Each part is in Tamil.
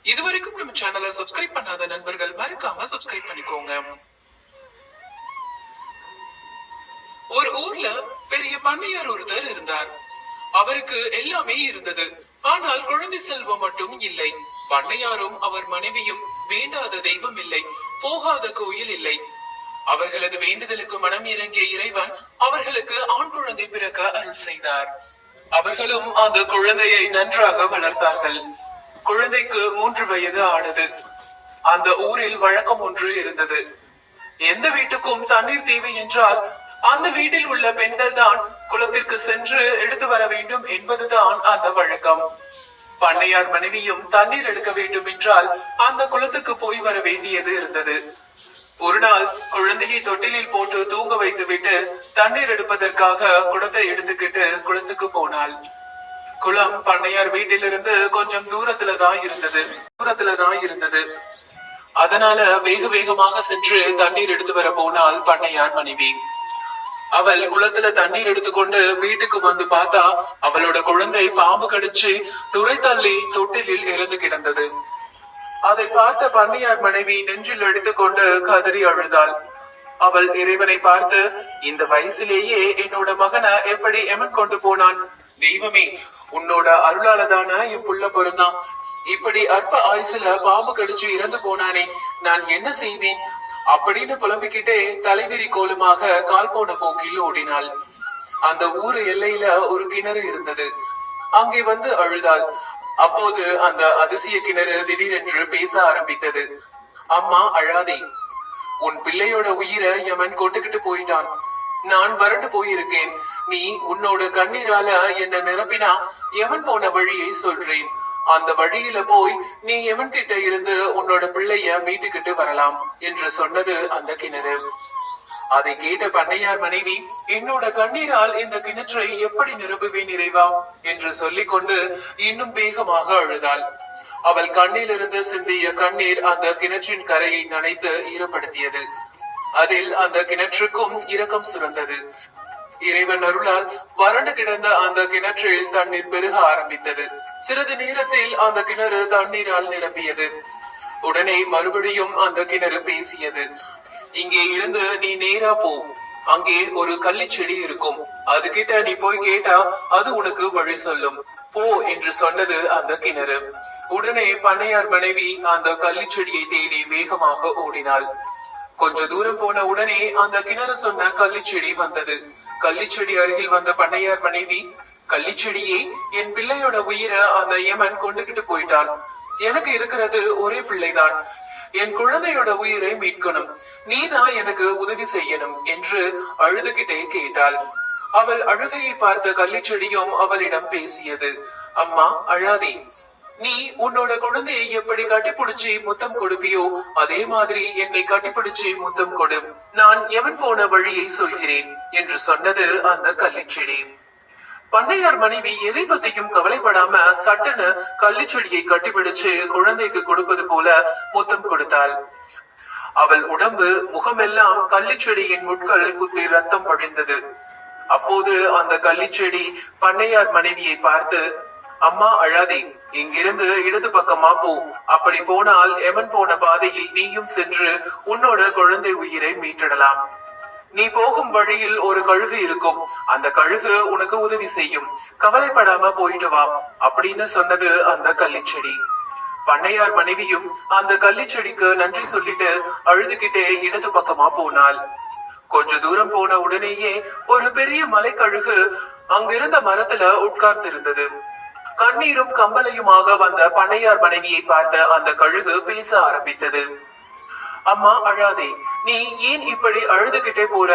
இதுவரைக்கும் நம்ம சேனலை சப்ஸ்கிரைப் பண்ணாத நண்பர்கள் மறக்காம சப்ஸ்கிரைப் பண்ணிக்கோங்க. ஒரு ஊர்ல பெரிய பண்ணையார் ஒருத்தர் இருந்தார். அவருக்கு எல்லாமே இருந்தது. ஆனால் குழந்தை செல்வம் மட்டும் இல்லை. பண்ணையாரும் அவர் மனைவியும் வேண்டாத தெய்வம் இல்லை, போகாத கோயில் இல்லை. அவர்களது வேண்டுதலுக்கு மனம் இறங்கிய இறைவன் அவர்களுக்கு ஆண் குழந்தை பிறக்க அருள் செய்தார். அவர்களும் அந்த குழந்தையை நன்றாக வளர்த்தார்கள். குழந்தைக்கு 3 வயது ஆனது. அந்த ஊரில் வழக்கம் ஒன்று இருந்தது. எந்த வீட்டுக்கும் தண்ணீர் தேவை என்றால் அந்த வீட்டில் உள்ள பெண்கள் தான் குளத்திற்கு சென்று எடுத்து வர வேண்டும் என்பதுதான் அந்த வழக்கம். பண்ணையார் மனைவியும் தண்ணீர் எடுக்க வேண்டும் என்றால் அந்த குளத்துக்கு போய் வர வேண்டியது இருந்தது. ஒரு நாள் குழந்தையை தொட்டிலில் போட்டு தூங்க வைத்து விட்டு தண்ணீர் எடுப்பதற்காக குடத்தை எடுத்துக்கிட்டு குளத்துக்கு போனாள். குளம் பண்ணையார் வீட்டிலிருந்து கொஞ்சம் தூரத்துலதான் இருந்தது. அதனால வேக வேகமாக சென்று தண்ணீர் எடுத்து வர போனால் பண்ணையார் மனைவி. அவள் குளத்துல தண்ணீர் எடுத்துக்கொண்டு வீட்டுக்கு வந்து பார்த்தா அவளோட குழந்தை பாம்பு கடிச்சு நுரை தள்ளி தொட்டிலில் இறந்து கிடந்தது. அதை பார்த்த பண்ணையார் மனைவி நெஞ்சில் எடுத்துக்கொண்டு கதறி அழுதாள். அவள் இறைவனை பார்த்து, இந்த வயசிலேயே என்னோட மகனை எப்படி எமன் கொண்டு போனான்? தெய்வமே, உன்னோட அருளாலதான என் புள்ள பிறந்தான். இப்படி அற்ப ஆயுசுல பாம்பு கடிச்சு இறந்து போனானே, நான் என்ன செய்வேன் அப்படின்னு புலம்பிக்கிட்டே தலைவிரி கோலமாக கால் போன போக்கில் ஓடினாள். அந்த ஊரு எல்லையில ஒரு கிணறு இருந்தது. அங்கே வந்து அழுதாள். அப்போது அந்த அதிசய கிணறு திடீரென்று பேச ஆரம்பித்தது. அம்மா அழாதே, உன் பிள்ளையோட உயிரை யமன் கொண்டுகிட்டு போயிட்டான். நான் வறண்டு போயிருக்கேன். நீ உன்னோட கண்ணீரால என்ன நிரப்பினா யமன் போன வழியை சொல்றேன். அந்த வழியில போய் நீ யமன் கிட்ட இருந்து உன்னோட பிள்ளைய மீட்டுக்கிட்டு வரலாம் என்று சொன்னது அந்த கிணறு. அதை கேட்ட பண்ணையார் மனைவி, என்னோட கண்ணீரால் இந்த கிணற்றை எப்படி நிரப்புவேன் இறைவா என்று சொல்லிக் கொண்டு இன்னும் வேகமாக அழுதாள். அவள் கண்ணிலிருந்து சிந்திய கண்ணீர் அந்த கிணற்றின் கரையை நனைத்து ஈரப்படுத்தியது. அதில் அந்த கிணற்றுக்கும் இரக்கம் சுரந்தது. இறைவன் அருளால் வறண்டு கிடந்த அந்த கிணற்றில் தண்ணீர் பெருக ஆரம்பித்தது. சிறிது நேரத்தில் அந்த கிணறு தண்ணீரால் நிரம்பியது. உடனே மறுபடியும் அந்த கிணறு பேசியது. இங்கே இருந்து நீ நேரா போ, அங்கே ஒரு கள்ளி செடி இருக்கும், அது கிட்ட நீ போய் கேட்டா அது உனக்கு வழி சொல்லும், போ என்று சொன்னது அந்த கிணறு. உடனே பண்ணையார் மனைவி அந்த கள்ளி செடியை தேடி வேகமாக ஓடினாள். கொஞ்ச தூரம் போன உடனே அந்த கிணறு சொன்ன கள்ளிச்செடி வந்தது. கள்ளிச்செடி அருகில் வந்த பண்ணையார் மனைவி, கள்ளிச்செடியே, என் பிள்ளையோட உயிரை அந்த யமன் கொண்டுகிட்டு போயிட்டான். எனக்கு இருக்கிறது ஒரே பிள்ளைதான். என் குழந்தையோட உயிரை மீட்கணும், நீதான் எனக்கு உதவி செய்யணும் என்று அழுதுகிட்டே கேட்டாள். அவள் அழுகையை பார்த்த கள்ளிச்செடியும் அவளிடம் பேசியது. அம்மா அழாதே, நீ உன்னோட குழந்தையை எப்படி கட்டிப்பிடிச்சு முத்தம் கொடுப்பியோ அதே மாதிரி என்னை கட்டிப்பிடிச்சு முத்தம் கொடு, நான் எவன் போன வழியை சொல்கிறேன் என்று சொன்னது அந்த கள்ளிச்செடி. பண்ணையார் மனைவி எதை பத்தியும் கவலைப்படாம சட்டுன்னு கள்ளிச்செடியை கட்டிப்பிடிச்சு குழந்தைக்கு கொடுப்பது போல முத்தம் கொடுத்தாள். அவள் உடம்பு முகமெல்லாம் கள்ளிச்செடியின் முட்கள் குத்தி ரத்தம் பழிந்தது. அப்போது அந்த கள்ளிச்செடி பண்ணையார் மனைவியை பார்த்து, அம்மா அழாதே, இங்கிருந்து இடது பக்கமா போ, அப்படி போனால் எமன் போன பாதையில் நீயும் சென்று உன்னோட குழந்தை உயிரை மீட்டிடலாம். நீ போகும் வழியில் ஒரு கழுகு இருக்கும், அந்த கழுகு உனக்கு உதவி செய்யும், கவலைப்படாம போயிட்டு வா அப்படின்னு சொன்னது அந்த கள்ளிச்செடி. பண்ணையார் மனைவியும் அந்த கள்ளிச்செடிக்கு நன்றி சொல்லிட்டு அழுதுகிட்டே இடது பக்கமா போனாள். கொஞ்ச தூரம் போன உடனேயே ஒரு பெரிய மலை கழுகு அங்கிருந்த மரத்துல உட்கார்ந்திருந்தது. கண்ணீரும் கம்பலையுமாக வந்த பண்ணையார் மனைவியை பார்த்த அந்த கழுகு பேச ஆரம்பித்தது. அம்மா அழாதே, நீ ஏன் இப்படி அழுதுகிட்டே போற?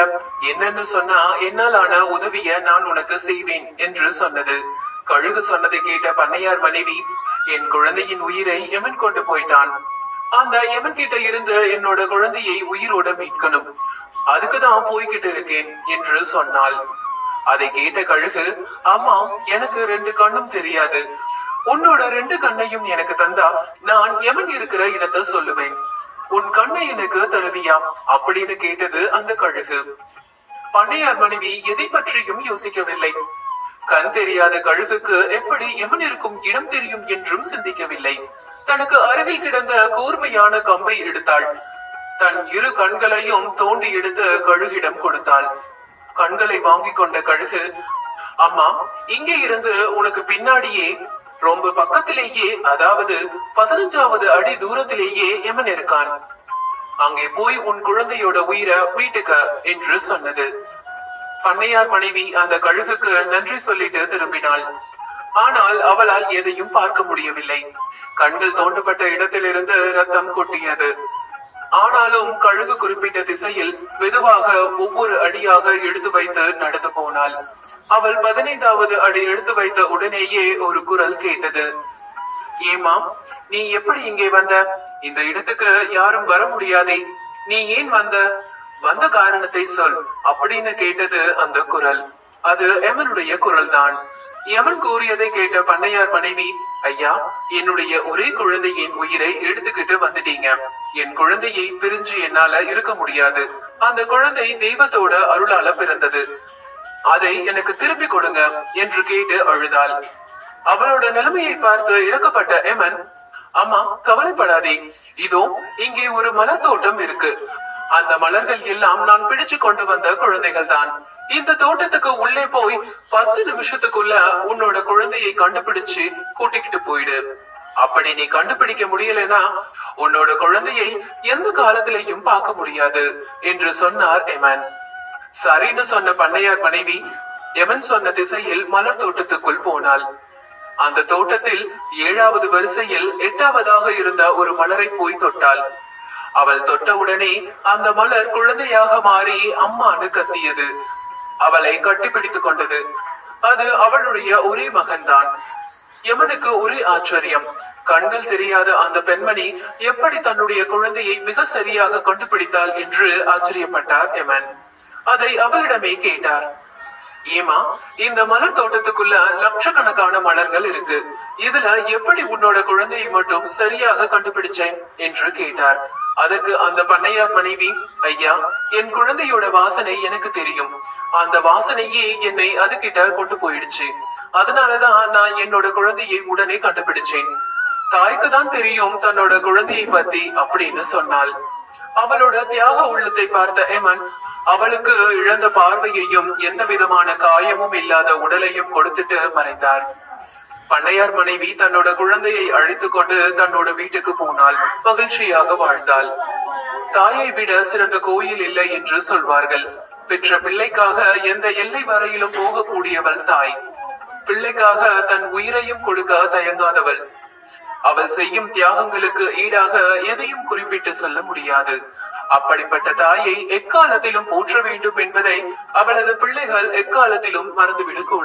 என்னன்னு சொன்னா என்னாலான உதவிய நான் உனக்கு செய்வேன் என்று சொன்னது. கழுகு சொன்னதை கேட்ட பண்ணையார் மனைவி, என் குழந்தையின் உயிரை எமன் கொண்டு போயிட்டான். அந்த எமன் கிட்ட இருந்து என்னோட குழந்தையை உயிரோட மீட்கணும், அதுக்குதான் போய்கிட்டு இருக்கேன் என்று சொன்னாள். அதை கேட்ட கழுகு, அம்மா எனக்கு 2 கண்ணும் தெரியாது, உன்னோட 2 கண்ணையும் எனக்கு தந்தா நான் எமன் இருக்கிற இடத்தை சொல்லுவேன், உன் கண்ணை எனக்கு தருவியா அப்படின்னு கேட்டது அந்த கழுகு. பண்ணையார் மனைவி எதை பற்றியும் யோசிக்கவில்லை. கண் தெரியாத கழுகுக்கு எப்படி எமன் இருக்கும் இடம் தெரியும் என்றும் சிந்திக்கவில்லை. தனக்கு அருகில் கிடந்த கூர்மையான கம்பை எடுத்தாள். தன் இரு கண்களையும் தோண்டி எடுத்து கழுகிடம் கொடுத்தாள். கண்களை வாங்கி கொண்ட கழுகு, அம்மா, இங்கே இருந்து உனக்கு பின்னாடியே ரொம்ப பக்கத்திலேயே, அதாவது 15வது அடி தூரத்திலேயே எமன் இருக்கான். அங்கே போய் உன் குழந்தையோட உயிரை மீட்டுக்க என்று சொன்னது. பண்ணையார் மனைவி அந்த கழுகுக்கு நன்றி சொல்லிட்டு திரும்பினாள். ஆனால் அவளால் எதையும் பார்க்க முடியவில்லை. கண்கள் தோண்டப்பட்ட இடத்திலிருந்து ரத்தம் கொட்டியது. ஆனாலும் கழுகு குறிப்பிட்ட திசையில் மெதுவாக ஒவ்வொரு அடியாக எடுத்து வைத்து நடந்து போனாள். அவள் 15வது அடி எடுத்து வைத்த உடனேயே ஒரு குரல் கேட்டது. ஏமா, நீ எப்படி இங்கே வந்த? இந்த இடத்துக்கு யாரும் வர முடியாதே, நீ ஏன் வந்த காரணத்தை சொல் அப்படின்னு கேட்டது அந்த குரல். அது எமனுடைய குரல் தான். எமன் கூறியதை கேட்ட பண்ணையார் மனைவி, ஐயா, என்னுடைய ஒரே குழந்தையின் உயிரை எடுத்துக்கிட்டு வந்துட்டீங்க. என் குழந்தையை பிரிஞ்சு என்னால இருக்க முடியாது. அந்த குழந்தை தெய்வத்தோட அருளால பிறந்தது. அதை எனக்கு திருப்பி கொடுங்க என்று கேட்டு அழுதாள். அவளோட நிலைமையை பார்த்து இறக்கப்பட்ட எமன், அம்மா, கவலைப்படாதே, இதோ இங்கே ஒரு மலர் தோட்டம் இருக்கு. அந்த மலர்கள் எல்லாம் நான் பிடிச்சு கொண்டு வந்த குழந்தைகள் தான். இந்த தோட்டத்துக்கு உள்ளே போய் 10 நிமிஷத்துக்குள்ள உன்னோட குழந்தையை கண்டுபிடிச்சு கூட்டிக்கிட்டு போயிடு. அப்படி நீ கண்டுபிடிக்க முடியலனா உன்னோட குழந்தையை எந்த காலத்திலையும் பார்க்க முடியாது என்று சொன்னார் எமன். சரின்னு சொன்ன பண்ணையார் மனைவி எமன் சொன்ன திசையில் மலர் தோட்டத்துக்குள் போனாள். அந்த தோட்டத்தில் 7வது வரிசையில் 8வதாக இருந்த ஒரு மலரை போய் தொட்டாள். அவள் தொட்டவுடனே அந்த மலர் குழந்தையாக மாறி அம்மானு கத்தியது. அவளை கட்டிப்பிடித்துக் கொண்டது. அது அவளுடைய ஒரே மகன்தான். எமனுக்கு ஒரே ஆச்சரியம். கண்கள் தெரியாத அந்த பெண்மணி எப்படி தன்னுடைய குழந்தையை மிக சரியாக கண்டுபிடித்தாள் என்று ஆச்சரியப்பட்டார் எமன். அதை அவளிடமே கேட்டார். ஏமா, இந்த மலர் தோட்டத்துக்குள்ள லட்சக்கணக்கான மலர்கள் இருக்கு. இதுல எப்படி உன்னோட குழந்தையை மட்டும் சரியாக கண்டுபிடிச்சேன் என்று கேட்டார். அதற்கு அந்த பண்ணையார் மனைவி, ஐயா, என் குழந்தையோட வாசனை எனக்கு தெரியும். அந்த வாசனையே என்னை அதுகிட்ட கொண்டு போயிடுச்சு. அதனாலதான் நான் என்னோட குழந்தையை உடனே கண்டுபிடிச்சேன். தாய்க்கு தான் தெரியும் தன்னோட குழந்தையை பத்தி அப்படின்னு சொன்னாள். அவளோட தியாக உள்ளத்தை பார்த்த எமன் அவளுக்கு இழந்த பார்வையையும் எந்த விதமான காயமும் இல்லாத உடலையும் கொடுத்துட்டு மறைந்தார். பண்ணையார் மனைவி தன்னோட குழந்தையை அழைத்து கொண்டு தன்னோட வீட்டுக்கு போனாள். மகிழ்ச்சியாக வாழ்ந்தாள். தாயை விட சிறந்த கோயில் இல்லை என்று சொல்வார்கள். பெற்ற பிள்ளைக்காக எந்த எல்லை வரையிலும் போகக்கூடியவள் தாய். பிள்ளைக்காக தன் உயிரையும் கொடுக்க தயங்காதவள். அவள் செய்யும் தியாகங்களுக்கு ஈடாக எதையும் குறிப்பிட்டு சொல்ல முடியாது. அப்படிப்பட்ட தாயை எக்காலத்திலும் போற்ற வேண்டும் என்பதை அவளது பிள்ளைகள் எக்காலத்திலும் மறந்துவிடக்கூடாது.